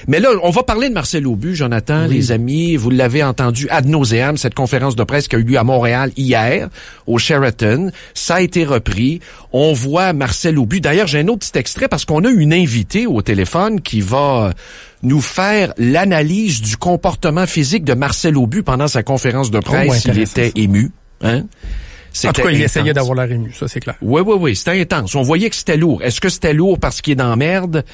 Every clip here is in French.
Mais là, on va parler de Marcel Aubu, Jonathan, les amis. Vous l'avez entendu ad nauseam, cette conférence de presse qui a eu lieu à Montréal hier, au Sheraton. Ça a été repris. On voit Marcel Aubu. D'ailleurs, j'ai un autre petit extrait parce qu'on a une invitée au téléphone qui va nous faire l'analyse du comportement physique de Marcel Aubu pendant sa conférence de presse. Il était ému, hein? En tout cas, il essayait d'avoir l'air ému, ça c'est clair. Oui, c'était intense. On voyait que c'était lourd. Est-ce que c'était lourd parce qu'il est dans la merde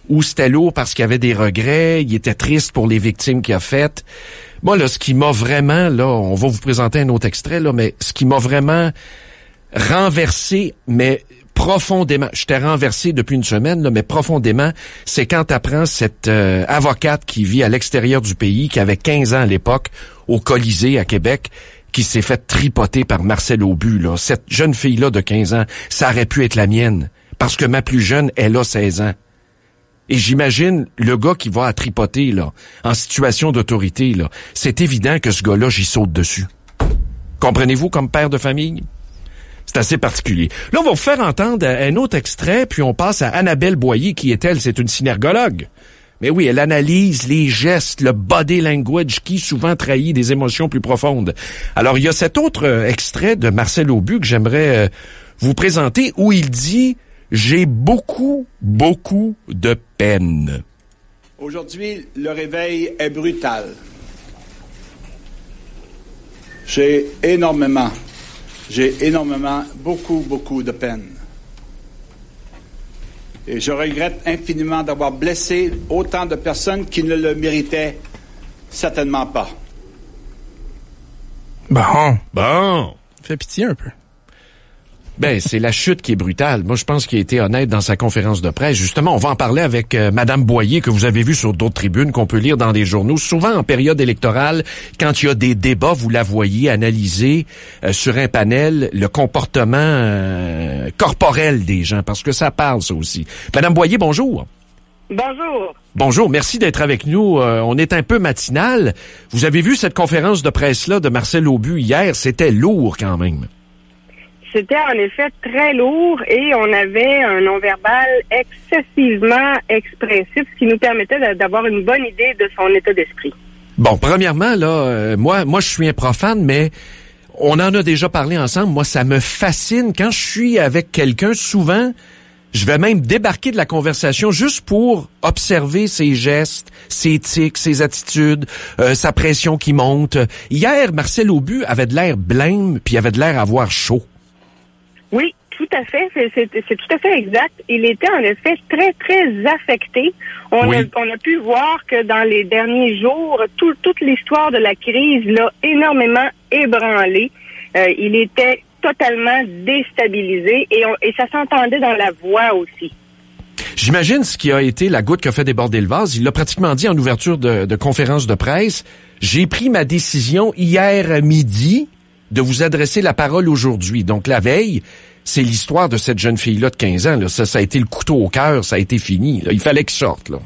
ou c'était lourd parce qu'il avait des regrets, il était triste pour les victimes qu'il a faites? Moi, là, ce qui m'a vraiment, là, on va vous présenter un autre extrait, là, mais ce qui m'a vraiment renversé, mais profondément, j'étais renversé depuis une semaine, là, mais profondément, c'est quand t'apprends cette avocate qui vit à l'extérieur du pays, qui avait 15 ans à l'époque, au Colisée à Québec, qui s'est fait tripoter par Marcel Aubu, là. Cette jeune fille-là de 15 ans, ça aurait pu être la mienne. Parce que ma plus jeune, elle a 16 ans. Et j'imagine le gars qui va à tripoter, là, en situation d'autorité, là. C'est évident que ce gars-là, j'y saute dessus. Comprenez-vous, comme père de famille? C'est assez particulier. Là, on va vous faire entendre un autre extrait, puis on passe à Annabelle Boyer, qui est elle? C'est une synergologue. Mais oui, elle analyse les gestes, le body language qui souvent trahit des émotions plus profondes. Alors, il y a cet autre extrait de Marcel Aubu que j'aimerais vous présenter où il dit « J'ai beaucoup de peine ». Aujourd'hui, le réveil est brutal. J'ai énormément, beaucoup de peine. Et je regrette infiniment d'avoir blessé autant de personnes qui ne le méritaient certainement pas. Bon. Fait pitié un peu. Ben, c'est la chute qui est brutale. Moi, je pense qu'il a été honnête dans sa conférence de presse. Justement, on va en parler avec Madame Boyer, que vous avez vu sur d'autres tribunes, qu'on peut lire dans des journaux. Souvent, en période électorale, quand il y a des débats, vous la voyez analyser sur un panel le comportement corporel des gens, parce que ça parle, ça aussi. Madame Boyer, bonjour. Bonjour. Bonjour, merci d'être avec nous. On est un peu matinal. Vous avez vu cette conférence de presse-là de Marcel Aubu hier, c'était lourd quand même. C'était en effet très lourd et on avait un non-verbal excessivement expressif, ce qui nous permettait d'avoir une bonne idée de son état d'esprit. Bon, premièrement, là, moi, je suis un profane, mais on en a déjà parlé ensemble. Moi, ça me fascine. Quand je suis avec quelqu'un, souvent, je vais même débarquer de la conversation juste pour observer ses gestes, ses tics, ses attitudes, sa pression qui monte. Hier, Marcel Aubu avait de l'air blême, puis avait de l'air à avoir chaud. Oui, tout à fait. C'est tout à fait exact. Il était en effet très, très affecté. On a pu voir que dans les derniers jours, toute l'histoire de la crise l'a énormément ébranlé. Il était totalement déstabilisé et ça s'entendait dans la voix aussi. J'imagine ce qui a été la goutte qui a fait déborder le vase. Il l'a pratiquement dit en ouverture de conférence de presse. J'ai pris ma décision hier à midi de vous adresser la parole aujourd'hui. Donc, la veille, c'est l'histoire de cette jeune fille-là de 15 ans. Là. Ça a été le couteau au cœur, ça a été fini. Là. Il fallait qu'il sorte. Là.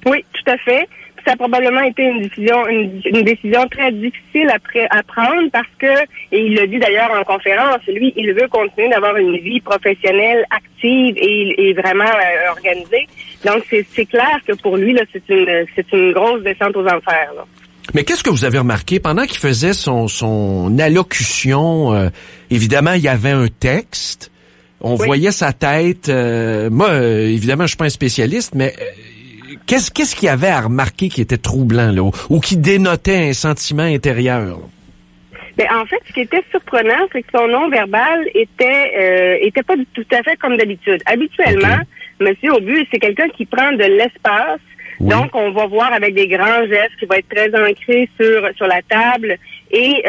Oui, tout à fait. Ça a probablement été une décision très difficile à prendre parce que, et il l'a dit d'ailleurs en conférence, lui, il veut continuer d'avoir une vie professionnelle active et vraiment organisée. Donc, c'est clair que pour lui, là, c'est une grosse descente aux enfers, là. Mais qu'est-ce que vous avez remarqué pendant qu'il faisait son allocution? Évidemment, il y avait un texte. On voyait sa tête. Moi, évidemment, je suis pas un spécialiste, mais qu'est-ce qu'il y avait à remarquer qui était troublant là, ou qui dénotait un sentiment intérieur? Mais en fait, ce qui était surprenant, c'est que son non-verbal était pas tout à fait comme d'habitude. Habituellement, Monsieur Aubu, c'est quelqu'un qui prend de l'espace. Oui. Donc, on va voir avec des grands gestes qui va être très ancré sur la table et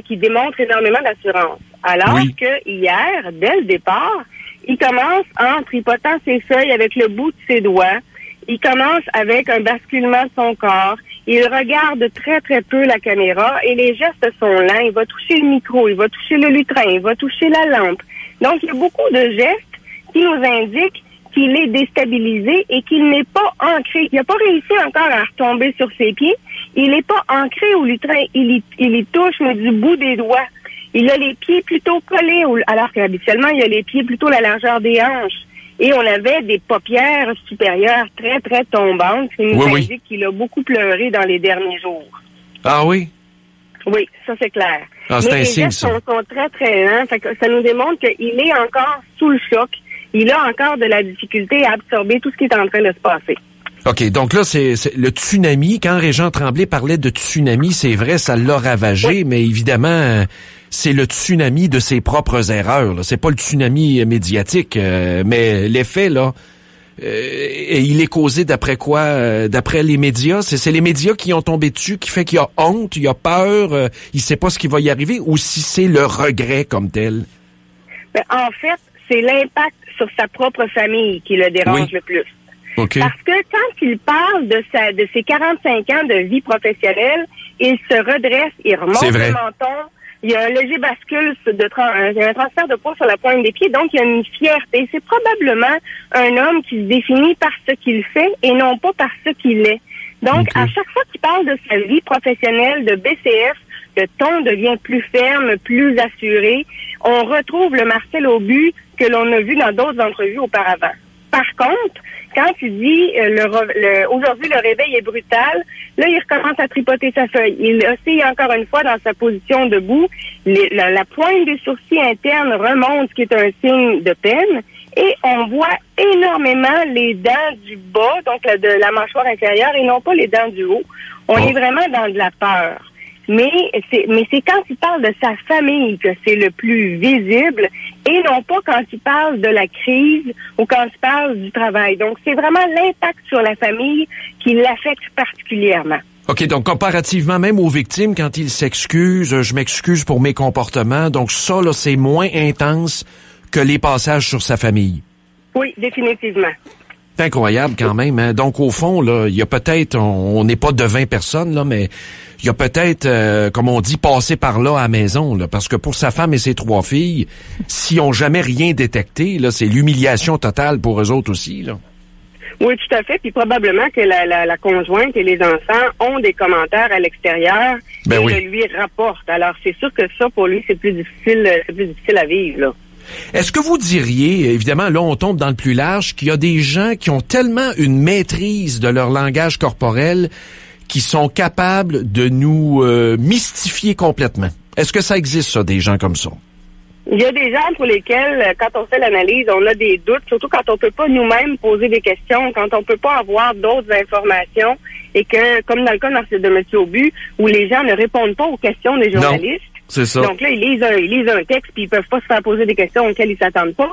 qui démontre énormément d'assurance. Alors que hier, dès le départ, il commence en tripotant ses feuilles avec le bout de ses doigts. Il commence avec un basculement de son corps. Il regarde très, très peu la caméra et les gestes sont lents. Il va toucher le micro, il va toucher le lutrin, il va toucher la lampe. Donc, il y a beaucoup de gestes qui nous indiquent qu'il est déstabilisé et qu'il n'est pas ancré. Il n'a pas réussi encore à retomber sur ses pieds. Il n'est pas ancré au lutrin. Il y touche, mais du bout des doigts. Il a les pieds plutôt collés, alors qu'habituellement, il a les pieds plutôt la largeur des hanches. Et on avait des paupières supérieures très, très tombantes. Ce qui nous indique qu'il a beaucoup pleuré dans les derniers jours. Ah oui? Oui, ça c'est clair. Ah, c'est un signe, ça. Les gestes sont très, très lents. Fait que ça nous démontre qu'il est encore sous le choc. Il a encore de la difficulté à absorber tout ce qui est en train de se passer. OK, donc là, c'est le tsunami. Quand Régent Tremblay parlait de tsunami, c'est vrai, ça l'a ravagé, mais évidemment, c'est le tsunami de ses propres erreurs. Là. C'est pas le tsunami médiatique, mais l'effet, là, il est causé d'après quoi? D'après les médias? C'est les médias qui ont tombé dessus, qui fait qu'il a honte, il a peur, il sait pas ce qui va y arriver, ou si c'est le regret comme tel? Ben, en fait, c'est l'impact sur sa propre famille qui le dérange le plus. Okay. Parce que quand il parle de ses 45 ans de vie professionnelle, il se redresse, il remonte le menton, il y a un léger bascule, il y a un transfert de poids sur la pointe des pieds, donc il y a une fierté. C'est probablement un homme qui se définit par ce qu'il fait et non pas par ce qu'il est. Donc, à chaque fois qu'il parle de sa vie professionnelle, de BCF, le ton devient plus ferme, plus assuré. On retrouve le Marcel Aubu que l'on a vu dans d'autres entrevues auparavant. Par contre, quand il dit aujourd'hui le réveil est brutal, là il recommence à tripoter sa feuille. Il oscille encore une fois dans sa position debout. La pointe des sourcils internes remonte, ce qui est un signe de peine. Et on voit énormément les dents du bas, donc de la mâchoire inférieure, et non pas les dents du haut. On est vraiment dans de la peur. Mais c'est quand il parle de sa famille que c'est le plus visible et non pas quand il parle de la crise ou quand il parle du travail. Donc, c'est vraiment l'impact sur la famille qui l'affecte particulièrement. OK, donc comparativement même aux victimes, quand ils s'excusent, je m'excuse pour mes comportements, donc ça, là, c'est moins intense que les passages sur sa famille. Oui, définitivement. C'est incroyable quand même. Hein? Donc, au fond, là, il y a peut-être, on n'est pas de 20 personnes, là, mais il y a peut-être, comme on dit, passé par là à la maison. Là, parce que pour sa femme et ses 3 filles, s'ils n'ont jamais rien détecté, là, c'est l'humiliation totale pour eux autres aussi. Là. Oui, tout à fait. Puis probablement que la conjointe et les enfants ont des commentaires à l'extérieur et le lui rapportent. Alors, c'est sûr que ça, pour lui, c'est plus difficile à vivre, là. Est-ce que vous diriez, évidemment, là, on tombe dans le plus large, qu'il y a des gens qui ont tellement une maîtrise de leur langage corporel qui sont capables de nous mystifier complètement? Est-ce que ça existe, ça, des gens comme ça? Il y a des gens pour lesquels, quand on fait l'analyse, on a des doutes, surtout quand on peut pas nous-mêmes poser des questions, quand on peut pas avoir d'autres informations et que, comme dans le cas de M. Aubu, où les gens ne répondent pas aux questions des journalistes. Non. C'est ça. Donc là, ils lisent un texte puis ils peuvent pas se faire poser des questions auxquelles ils s'attendent pas.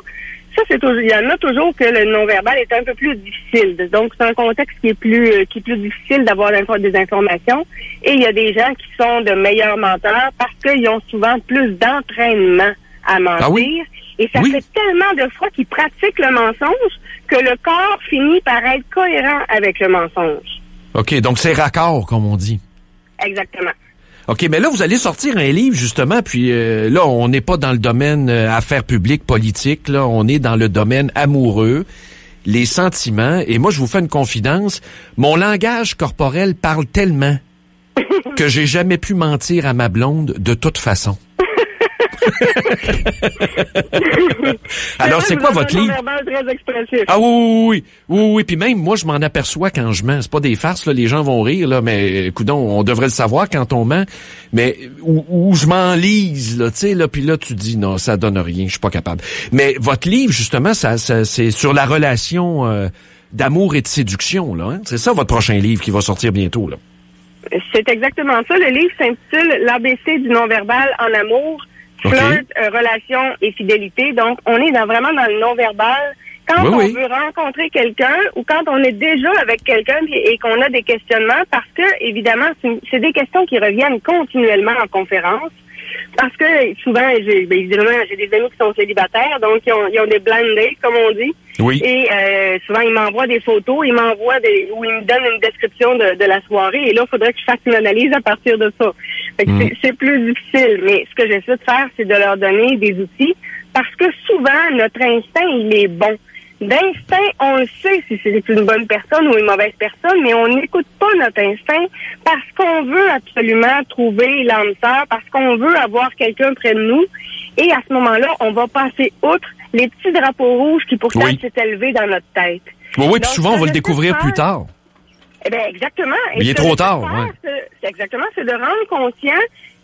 Ça, il y en a toujours que le non-verbal est un peu plus difficile. Donc, c'est un contexte qui est plus difficile d'avoir des informations. Et il y a des gens qui sont de meilleurs menteurs parce qu'ils ont souvent plus d'entraînement à mentir. Ah oui? Et ça fait tellement de fois qu'ils pratiquent le mensonge que le corps finit par être cohérent avec le mensonge. OK, donc c'est raccord, comme on dit. Exactement. OK, mais là, vous allez sortir un livre, justement, puis là, on n'est pas dans le domaine affaires publiques, politique, là, on est dans le domaine amoureux, les sentiments, et moi, je vous fais une confidence, mon langage corporel parle tellement que j'ai jamais pu mentir à ma blonde de toute façon. Alors, c'est quoi votre livre? Très expressif. Ah oui. Puis même, moi, je m'en aperçois quand je mens. C'est pas des farces, là. Les gens vont rire, là. Mais, coudonc, on devrait le savoir quand on ment. Mais, où je m'enlise, là, tu sais, là. Puis là, tu dis, non, ça donne rien. Je suis pas capable. Mais votre livre, justement, ça c'est sur la relation d'amour et de séduction, là. Hein? C'est ça, votre prochain livre qui va sortir bientôt, là. C'est exactement ça. Le livre s'intitule l'ABC du non-verbal en amour. Flirt, relation et fidélité. Donc, on est vraiment dans le non-verbal. Quand on veut rencontrer quelqu'un ou quand on est déjà avec quelqu'un et qu'on a des questionnements, parce que, évidemment, c'est des questions qui reviennent continuellement en conférence. Parce que souvent, j'ai des amis qui sont célibataires, donc ils ont des blind dates, comme on dit. Oui. Et souvent, ils m'envoient des photos, où ils me donnent une description de la soirée, et là, il faudrait que je fasse une analyse à partir de ça. Fait que c'est plus difficile, mais ce que j'essaie de faire, c'est de leur donner des outils, parce que souvent, notre instinct, il est bon. d'instinct, on le sait si c'est une bonne personne ou une mauvaise personne, mais on n'écoute pas notre instinct parce qu'on veut absolument trouver l'âme sœur, parce qu'on veut avoir quelqu'un près de nous. Et à ce moment-là, on va passer outre les petits drapeaux rouges qui pourtant s'est élevé dans notre tête. Oui, puis souvent, on va le découvrir plus tard. Eh bien, exactement. Il est trop tard, c'est exactement, c'est de rendre conscient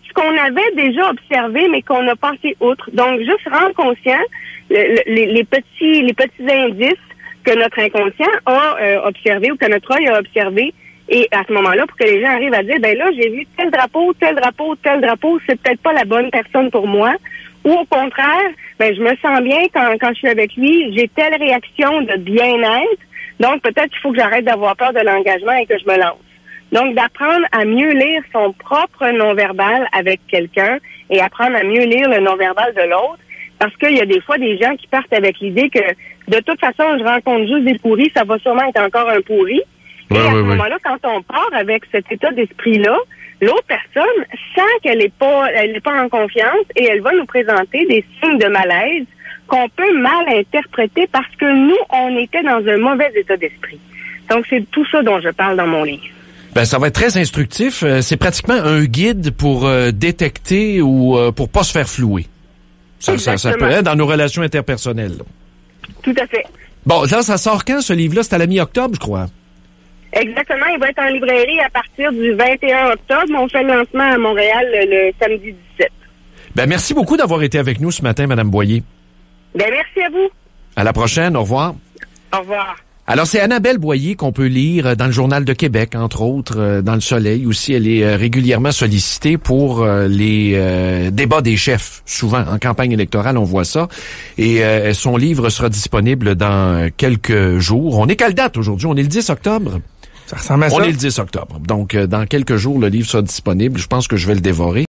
ce qu'on avait déjà observé, mais qu'on a passé outre. Donc, juste rendre conscient les petits indices que notre inconscient a observé ou que notre œil a observé. Et à ce moment-là, pour que les gens arrivent à dire, ben là, j'ai vu tel drapeau, c'est peut-être pas la bonne personne pour moi. Ou au contraire, ben je me sens bien quand je suis avec lui, j'ai telle réaction de bien-être. Donc, peut-être qu'il faut que j'arrête d'avoir peur de l'engagement et que je me lance. Donc, d'apprendre à mieux lire son propre non-verbal avec quelqu'un et apprendre à mieux lire le non-verbal de l'autre. Parce qu'il y a des fois des gens qui partent avec l'idée que, de toute façon, je rencontre juste des pourris, ça va sûrement être encore un pourri. Et à ce moment-là, quand on part avec cet état d'esprit-là, l'autre personne sent qu'elle est pas en confiance et elle va nous présenter des signes de malaise qu'on peut mal interpréter parce que nous, on était dans un mauvais état d'esprit. Donc, c'est tout ça dont je parle dans mon livre. Ben, ça va être très instructif. C'est pratiquement un guide pour détecter ou pour pas se faire flouer. Ça peut être dans nos relations interpersonnelles. Là. Tout à fait. Bon, là, ça sort quand, ce livre-là? C'est à la mi-octobre, je crois. Exactement. Il va être en librairie à partir du 21 octobre. On fait le lancement à Montréal le samedi 17. Ben, merci beaucoup d'avoir été avec nous ce matin, Mme Boyer. Ben, merci à vous. À la prochaine. Au revoir. Au revoir. Alors, c'est Annabelle Boyer qu'on peut lire dans le Journal de Québec, entre autres, dans Le Soleil. Aussi, elle est régulièrement sollicitée pour les débats des chefs. Souvent, en campagne électorale, on voit ça. Et son livre sera disponible dans quelques jours. On est quelle date aujourd'hui? On est le 10 octobre? Ça ressemble à ça. On est le 10 octobre. Donc, dans quelques jours, le livre sera disponible. Je pense que je vais le dévorer.